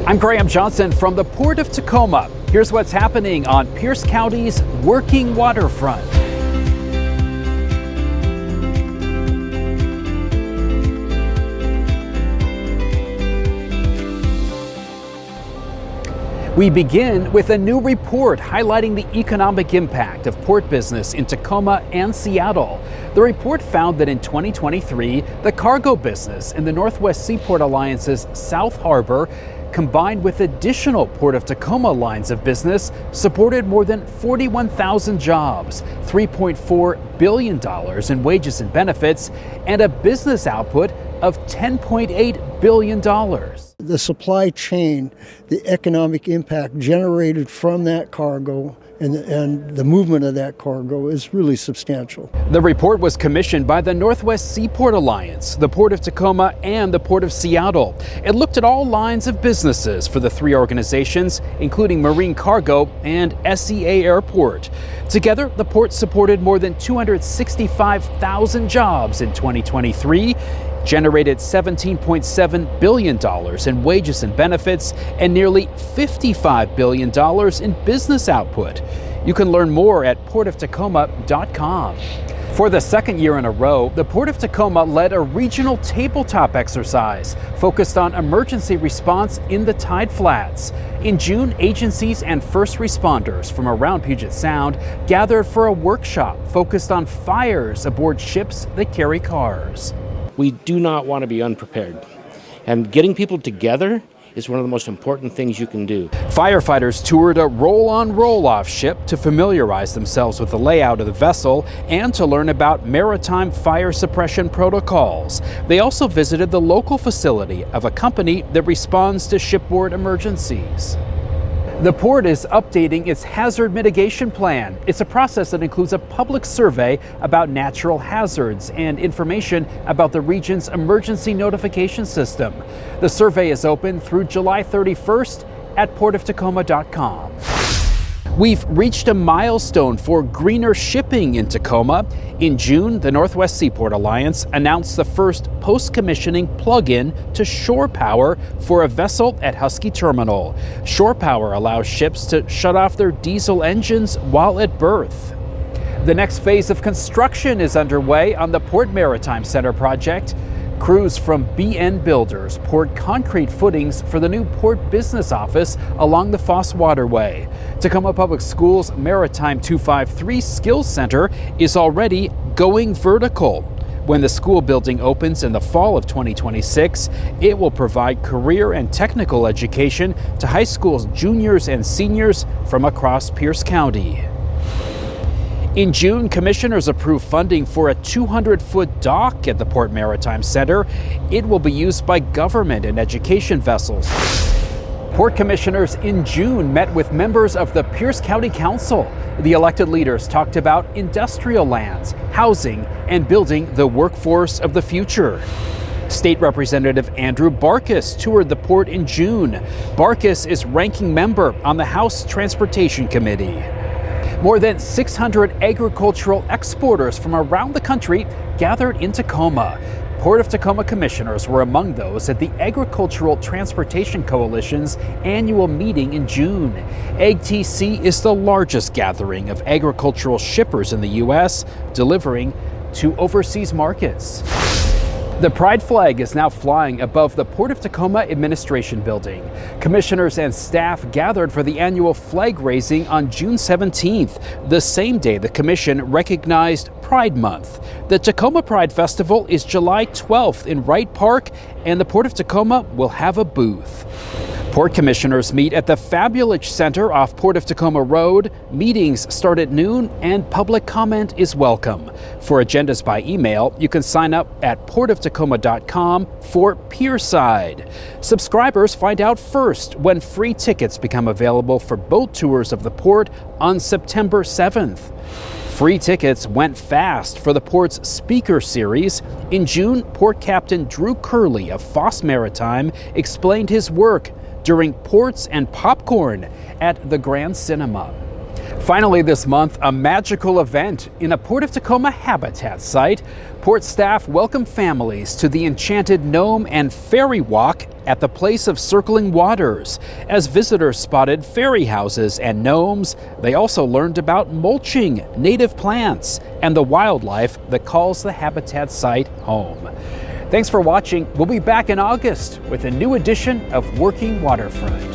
I'm Graham Johnson from the Port of Tacoma. Here's what's happening on Pierce County's working waterfront. We begin with a new report highlighting the economic impact of port business in Tacoma and Seattle. The report found that in 2023, the cargo business in the Northwest Seaport Alliance's South Harbor, combined with additional Port of Tacoma lines of business, supported more than 41,000 jobs, $3.4 billion in wages and benefits, and a business output of $10.8 billion. The supply chain, the economic impact generated from that cargo and the movement of that cargo is really substantial. The report was commissioned by the Northwest Seaport Alliance, the Port of Tacoma, and the Port of Seattle. It looked at all lines of businesses for the three organizations, including marine cargo and SEA Airport. Together, the port supported more than 265,000 jobs in 2023, generated $17.7 billion in wages and benefits, and nearly $55 billion in business output. You can learn more at portoftacoma.com. For the second year in a row, the Port of Tacoma led a regional tabletop exercise focused on emergency response in the tide flats. In June, agencies and first responders from around Puget Sound gathered for a workshop focused on fires aboard ships that carry cars. We do not want to be unprepared. And getting people together is one of the most important things you can do. Firefighters toured a roll-on, roll-off ship to familiarize themselves with the layout of the vessel and to learn about maritime fire suppression protocols. They also visited the local facility of a company that responds to shipboard emergencies. The port is updating its hazard mitigation plan. It's a process that includes a public survey about natural hazards and information about the region's emergency notification system. The survey is open through July 31st at portoftacoma.com. We've reached a milestone for greener shipping in Tacoma. In June, the Northwest Seaport Alliance announced the first post-commissioning plug-in to shore power for a vessel at Husky Terminal. Shore power allows ships to shut off their diesel engines while at berth. The next phase of construction is underway on the Port Maritime Center project. Crews from BN Builders poured concrete footings for the new Port Business Office along the Foss Waterway. Tacoma Public Schools' Maritime 253 Skills Center is already going vertical. When the school building opens in the fall of 2026, it will provide career and technical education to high school juniors and seniors from across Pierce County. In June, commissioners approved funding for a 200-foot dock at the Port Maritime Center. It will be used by government and education vessels. Port commissioners in June met with members of the Pierce County Council. The elected leaders talked about industrial lands, housing, and building the workforce of the future. State Representative Andrew Barkis toured the port in June. Barkis is ranking member on the House Transportation Committee. More than 600 agricultural exporters from around the country gathered in Tacoma. Port of Tacoma commissioners were among those at the Agricultural Transportation Coalition's annual meeting in June. AgTC is the largest gathering of agricultural shippers in the U.S., delivering to overseas markets. The Pride flag is now flying above the Port of Tacoma Administration Building. Commissioners and staff gathered for the annual flag raising on June 17th, the same day the commission recognized Pride Month. The Tacoma Pride Festival is July 12th in Wright Park, and the Port of Tacoma will have a booth. Port commissioners meet at the Fabulage Center off Port of Tacoma Road. Meetings start at noon and public comment is welcome. For agendas by email, you can sign up at portoftacoma.com for Pierside. Subscribers find out first when free tickets become available for boat tours of the port on September 7th. Free tickets went fast for the port's speaker series. In June, Port Captain Drew Curley of Foss Maritime explained his work during Ports and Popcorn at the Grand Cinema. Finally this month, a magical event in a Port of Tacoma habitat site. Port staff welcome families to the Enchanted Gnome and Ferry Walk at the Place of Circling Waters. As visitors spotted fairy houses and gnomes, they also learned about mulching, native plants, and the wildlife that calls the habitat site home. Thanks for watching. We'll be back in August with a new edition of Working Waterfront.